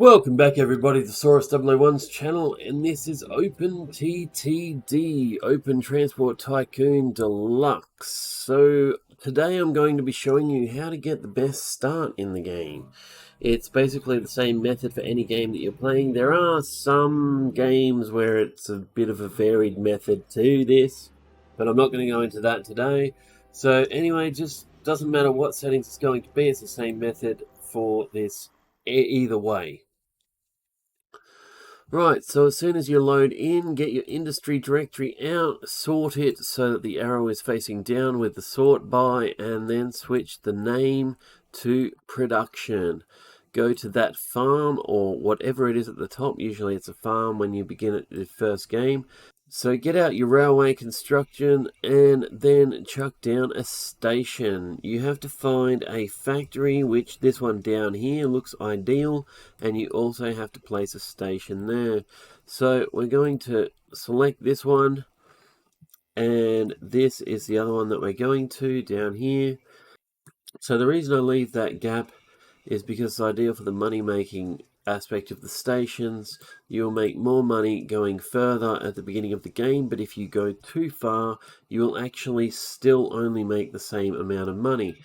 Welcome back everybody to the Saurus 001's channel, and this is OpenTTD, Open Transport Tycoon Deluxe. So today I'm going to be showing you how to get the best start in the game. It's basically the same method for any game that you're playing. There are some games where it's a bit of a varied method to this, but I'm not going to go into that today. So anyway, just doesn't matter what settings it's going to be, it's the same method for this either way. Right, so as soon as you load in, get your industry directory out, sort it so that the arrow is facing down with the sort by, and then switch the name to production. Go to that farm or whatever it is at the top. Usually it's a farm when you begin at the first game. So get out your railway construction and then chuck down a station. You have to find a factory, which this one down here looks ideal, and you also have to place a station there. So we're going to select this one, and this is the other one that we're going to down here. So the reason I leave that gap is because it's ideal for the money making aspect of the stations. You'll make more money going further at the beginning of the game, but if you go too far, you will actually still only make the same amount of money.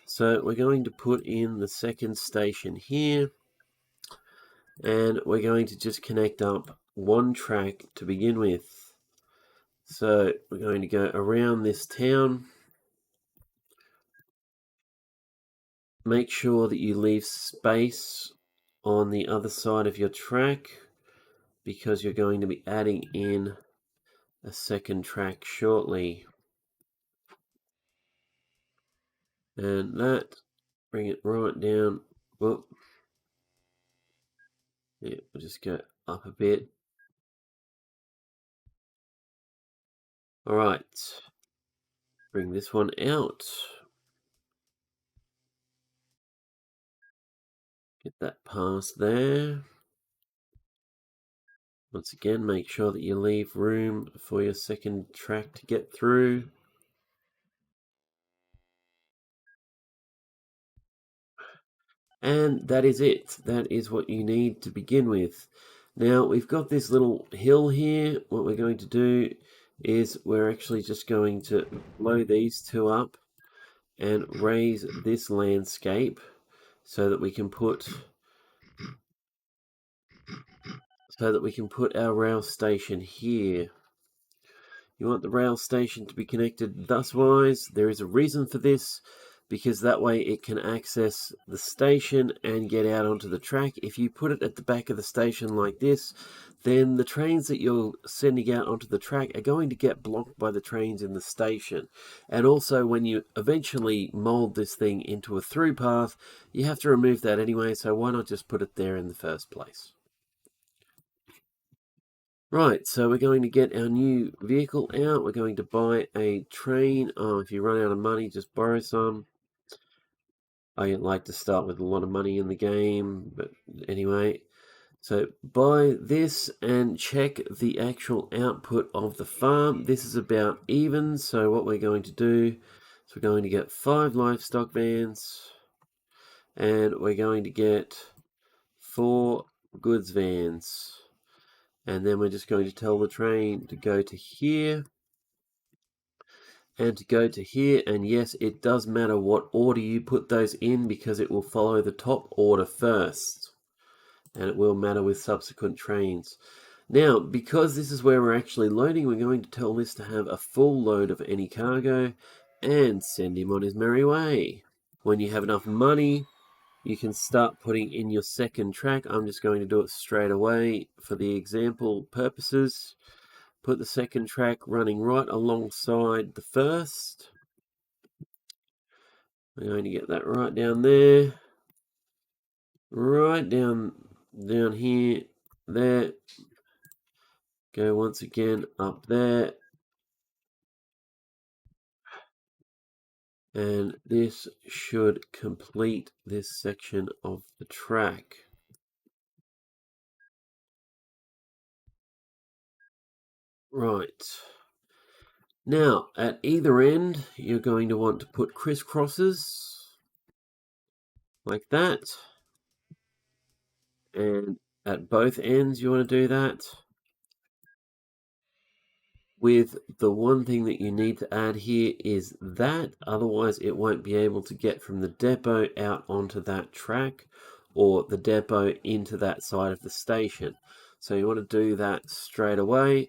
So we're going to put in the second station here, and we're going to just connect up one track to begin with. So we're going to go around this town. Make sure that you leave space on the other side of your track, because you're going to be adding in a second track shortly. And that, bring it right down. Whoop. Yeah, we'll just go up a bit. Alright, bring this one out. Get that past there. Once again, make sure that you leave room for your second track to get through. And that is it. That is what you need to begin with. Now we've got this little hill here. What we're going to do is we're actually just going to blow these two up and raise this landscape so that we can put our rail station here. You want the rail station to be connected thuswise. There is a reason for this, because that way it can access the station and get out onto the track. If you put it at the back of the station like this, then the trains that you're sending out onto the track are going to get blocked by the trains in the station. And also, when you eventually mold this thing into a through path, you have to remove that anyway, so why not just put it there in the first place? Right, so we're going to get our new vehicle out. We're going to buy a train. Oh, if you run out of money, just borrow some. I like to start with a lot of money in the game, but anyway. So buy this and check the actual output of the farm. This is about even, so what we're going to do is we're going to get 5 livestock vans, and we're going to get 4 goods vans. And then we're just going to tell the train to go to here and to go to here. And yes, it does matter what order you put those in, because it will follow the top order first, and it will matter with subsequent trains. Now, because this is where we're actually loading, we're going to tell this to have a full load of any cargo and send him on his merry way. When you have enough money, you can start putting in your second track. I'm just going to do it straight away for the example purposes. Put the second track running right alongside the first. We're going to get that right down there. Right down here, there. Go once again up there. And this should complete this section of the track. Right. Now, at either end, you're going to want to put crisscrosses like that. and at both ends you want to do that. With the one thing that you need to add here is that, otherwise it won't be able to get from the depot out onto that track or the depot into that side of the station. So you want to do that straight away.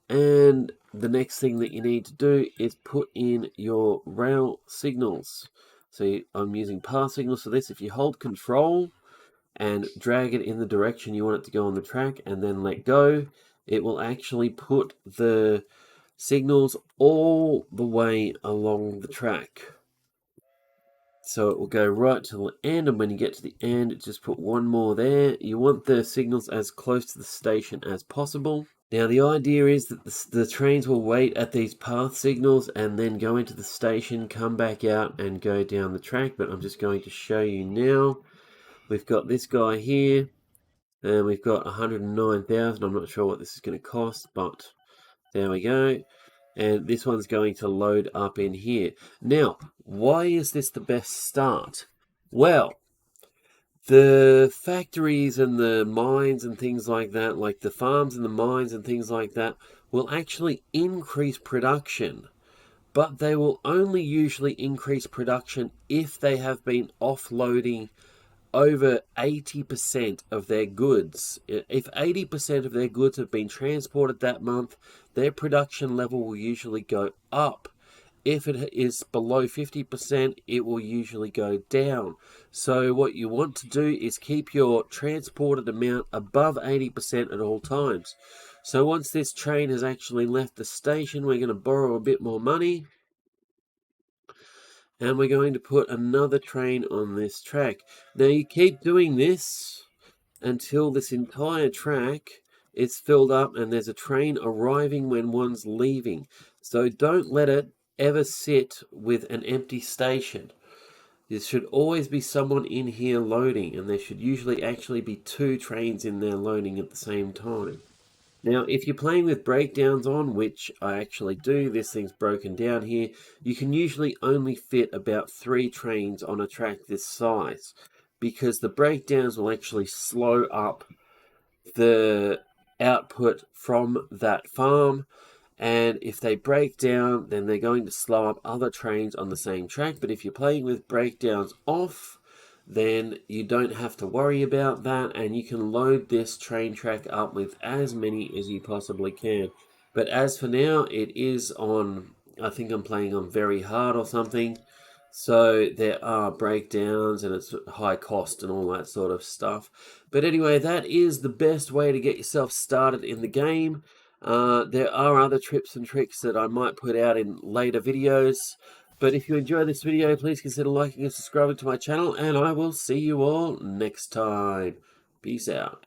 And the next thing that you need to do is put in your rail signals. So I'm using path signals for this. If you hold control and drag it in the direction you want it to go on the track and then let go, it will actually put the signals all the way along the track. So it will go right to the end, and when you get to the end, just put one more there. You want the signals as close to the station as possible. Now the idea is that the trains will wait at these path signals and then go into the station, come back out and go down the track, but I'm just going to show you now. We've got this guy here, and we've got 109,000. I'm not sure what this is going to cost, but there we go. And this one's going to load up in here. Now, why is this the best start? Well, the factories and the mines and things like that, like the farms and the mines and things like that, will actually increase production. But they will only usually increase production if they have been offloading over 80% of their goods. If 80% of their goods have been transported that month, their production level will usually go up. If it is below 50%, it will usually go down. So what you want to do is keep your transported amount above 80% at all times. So once this train has actually left the station, we're going to borrow a bit more money. And we're going to put another train on this track. Now you keep doing this until this entire track is filled up and there's a train arriving when one's leaving. So don't let it ever sit with an empty station. There should always be someone in here loading, and there should usually actually be 2 trains in there loading at the same time. Now, if you're playing with breakdowns on, which I actually do, this thing's broken down here, you can usually only fit about 3 trains on a track this size, because the breakdowns will actually slow up the output from that farm, and if they break down, then they're going to slow up other trains on the same track. But if you're playing with breakdowns off, then you don't have to worry about that, and you can load this train track up with as many as you possibly can. But as for now, it is on, I think I'm playing on very hard or something, so there are breakdowns and it's high cost and all that sort of stuff. But anyway, that is the best way to get yourself started in the game. There are other tips and tricks that I might put out in later videos. But if you enjoyed this video, please consider liking and subscribing to my channel, and I will see you all next time. Peace out.